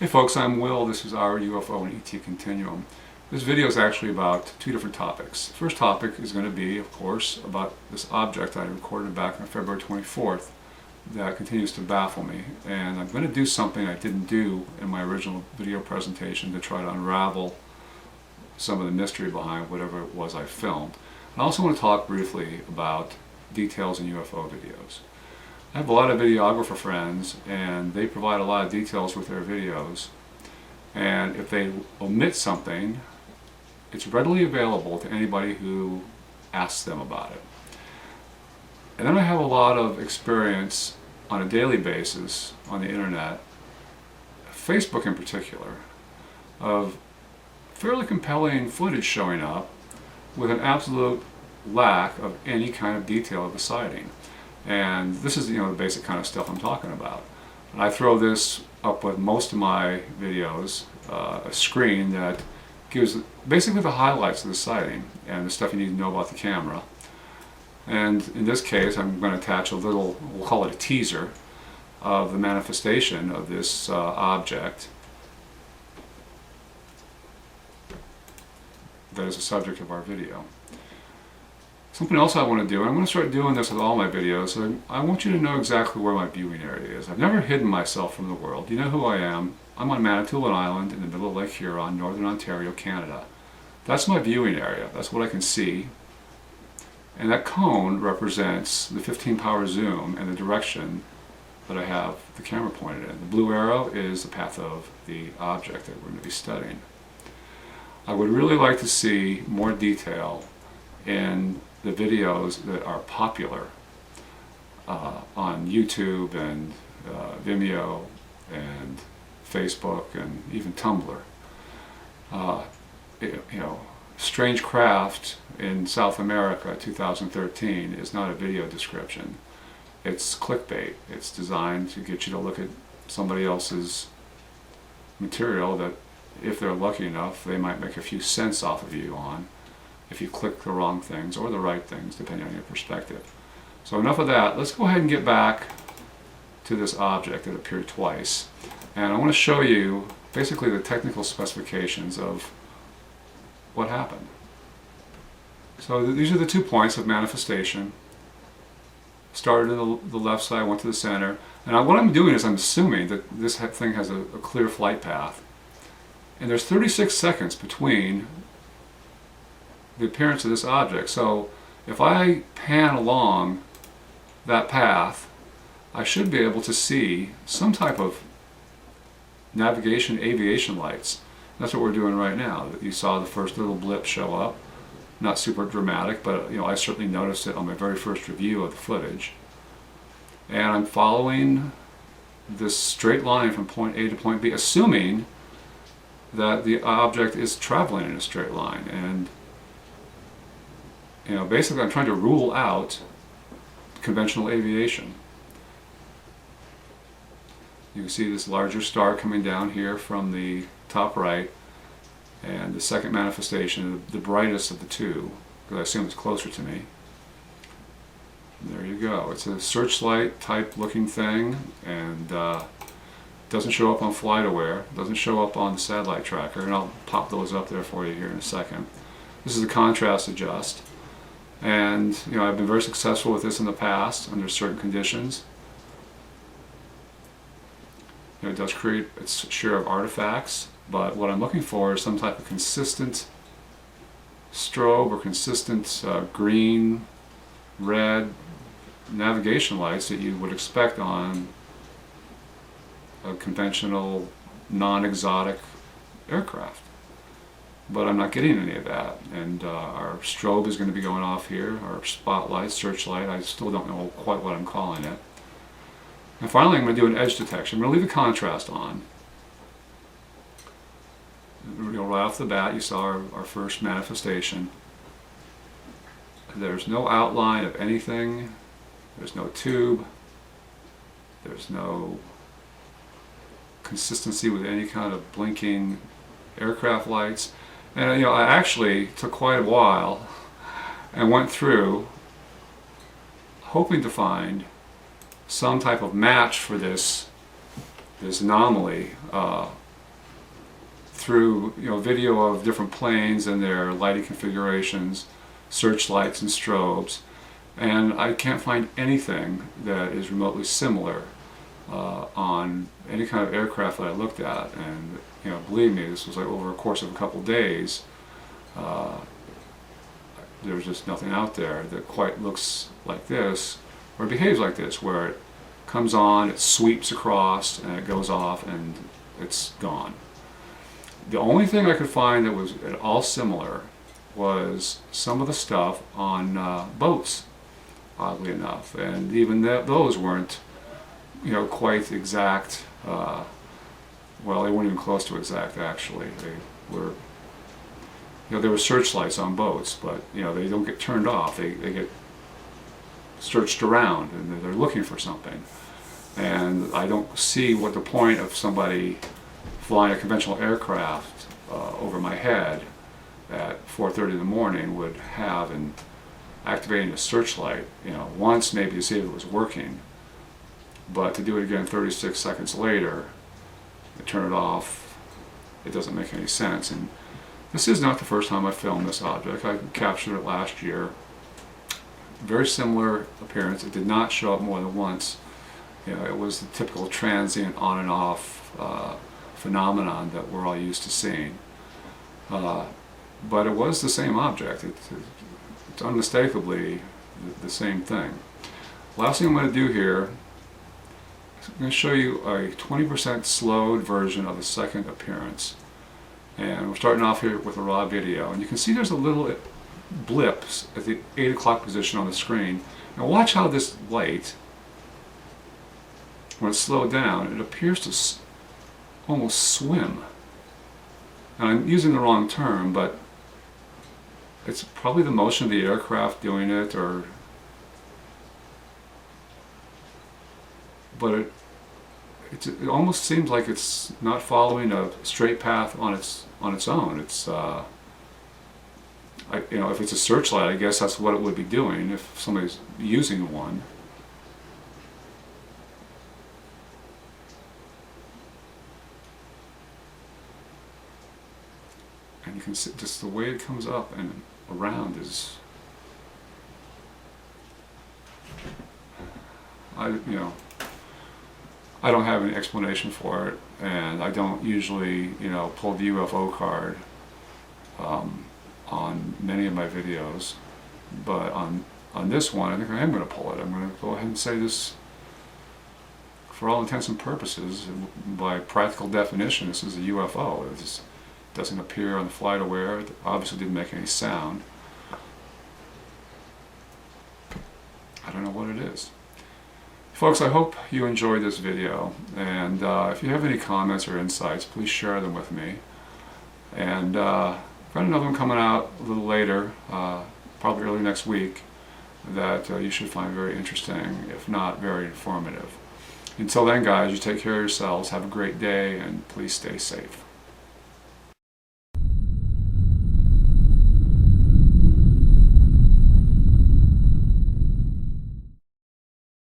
Hey folks, I'm Will. This is Our UFO and ET Continuum. This video is actually about two different topics. The first topic is going to be, of course, about this object I recorded back on February 24th that continues to baffle me. And I'm going to do something I didn't do in my original video presentation to try to unravel some of the mystery behind whatever it was I filmed. I also want to talk briefly about details in UFO videos. I have a lot of videographer friends and they provide a lot of details with their videos, and if they omit something, it's readily available to anybody who asks them about it. And then I have a lot of experience on a daily basis on the internet, Facebook in particular, of fairly compelling footage showing up with an absolute lack of any kind of detail of the sighting. And this is, the basic kind of stuff I'm talking about. And I throw this up with most of my videos, a screen that gives basically the highlights of the sighting and the stuff you need to know about the camera. And in this case, I'm going to attach a little, we'll call it a teaser, of the manifestation of this object that is the subject of our video. Something else I want to do, and I'm going to start doing this with all my videos, so I want you to know exactly where my viewing area is. I've never hidden myself from the world. You know who I am. I'm on Manitoulin Island in the middle of Lake Huron, Northern Ontario, Canada. That's my viewing area. That's what I can see. And that cone represents the 15 power zoom and the direction that I have the camera pointed in. The blue arrow is the path of the object that we're going to be studying. I would really like to see more detail in the videos that are popular on YouTube and Vimeo and Facebook and even Tumblr. Strange Craft in South America 2013 is not a video description. It's clickbait. It's designed to get you to look at somebody else's material that, if they're lucky enough, they might make a few cents off of you on, if you click the wrong things or the right things, depending on your perspective. So enough of that. Let's go ahead and get back to this object that appeared twice. And I want to show you basically the technical specifications of what happened. So these are the 2 points of manifestation. Started in the left side, went to the center. And what I'm doing is I'm assuming that this thing has a clear flight path. And there's 36 seconds between the appearance of this object. So if I pan along that path, I should be able to see some type of navigation aviation lights. That's what we're doing right now. You saw the first little blip show up. Not super dramatic, but I certainly noticed it on my very first review of the footage. And I'm following this straight line from point A to point B, assuming that the object is traveling in a straight line. And basically I'm trying to rule out conventional aviation. You can see this larger star coming down here from the top right, and the second manifestation, the brightest of the two, because I assume it's closer to me. And there you go. It's a searchlight type looking thing, and doesn't show up on FlightAware, doesn't show up on the satellite tracker, and I'll pop those up there for you here in a second. This is a contrast adjust. And I've been very successful with this in the past under certain conditions. It does create its share of artifacts, but what I'm looking for is some type of consistent strobe or consistent green, red navigation lights that you would expect on a conventional, non-exotic aircraft. But I'm not getting any of that, and our strobe is going to be going off here, our spotlight, searchlight, I still don't know quite what I'm calling it. And finally I'm going to do an edge detection. I'm going to leave the contrast on. Right off the bat you saw our first manifestation. There's no outline of anything, there's no tube, there's no consistency with any kind of blinking aircraft lights. And I actually took quite a while and went through hoping to find some type of match for this anomaly through video of different planes and their lighting configurations, searchlights and strobes, and I can't find anything that is remotely similar on any kind of aircraft that I looked at. And believe me, this was like over a course of a couple days. There was just nothing out there that quite looks like this, or behaves like this, where it comes on, it sweeps across, and it goes off, and it's gone. The only thing I could find that was at all similar was some of the stuff on boats, oddly enough, and even those weren't quite exact. Well, they weren't even close to exact, actually. They were, there were searchlights on boats, but they don't get turned off. They get searched around, and they're looking for something. And I don't see what the point of somebody flying a conventional aircraft over my head at 4:30 in the morning would have in activating a searchlight, once maybe to see if it was working, but to do it again 36 seconds later, turn it off, it doesn't make any sense. And this is not the first time I filmed this object. I captured it last year. Very similar appearance. It did not show up more than once. It was the typical transient on and off phenomenon that we're all used to seeing. But it was the same object. It's unmistakably the same thing. Last thing I'm going to do here, I'm going to show you a 20% slowed version of the second appearance. And we're starting off here with a raw video. And you can see there's a little blips at the 8 o'clock position on the screen. Now watch how this light, when it's slowed down, it appears to almost swim. And I'm using the wrong term, but it's probably the motion of the aircraft doing it, but it almost seems like it's not following a straight path on its own. It's if it's a searchlight, I guess that's what it would be doing if somebody's using one. And you can see just the way it comes up and around is, I don't have any explanation for it, and I don't usually pull the UFO card on many of my videos, but on this one I think I am going to pull it. I'm going to go ahead and say this, for all intents and purposes, by practical definition, this is a UFO. It just doesn't appear on the flight aware. It obviously didn't make any sound. I don't know what it is. Folks, I hope you enjoyed this video, and if you have any comments or insights, please share them with me. And I've got another one coming out a little later, probably early next week, that you should find very interesting, if not very informative. Until then, guys, you take care of yourselves, have a great day, and please stay safe.